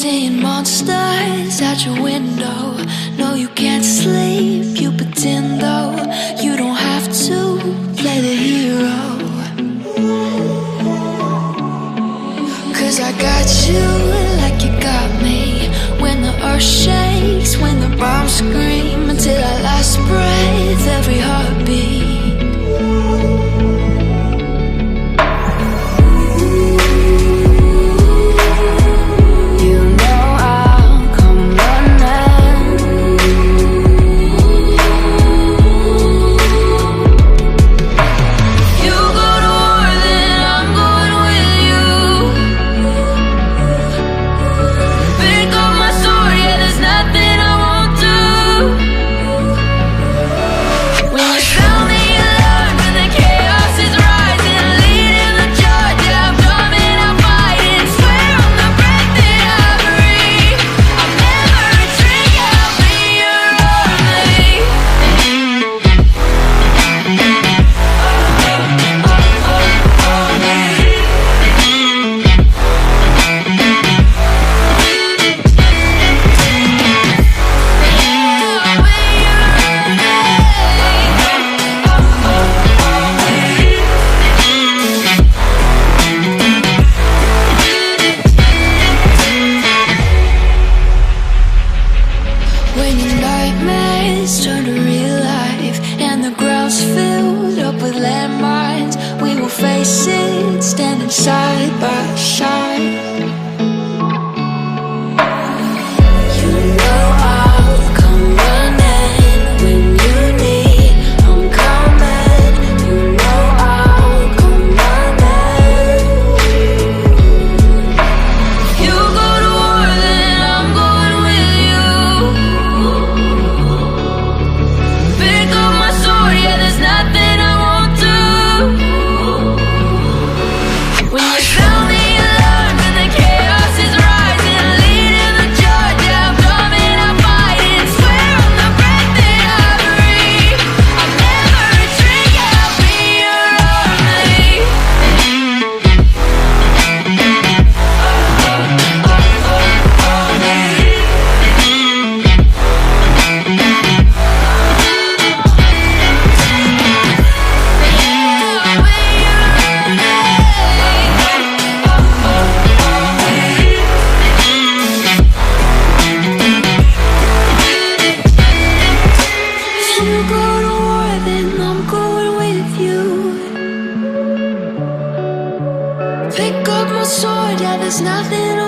seeing monsters at your window. No, you can't sleep, you pretend though. You don't have to play the hero, 'cause I got you like you got me. When the earth shakes, when the bombs scream, until our last breath, every heartbeat. Turn to real life, and the ground's filled up with landmines. We will face it, standing side by side. You know I'll come running when you need. I'm coming. You know I'll come running. You go to war, then I'm going with you. Pick up my sword, yeah, there's nothing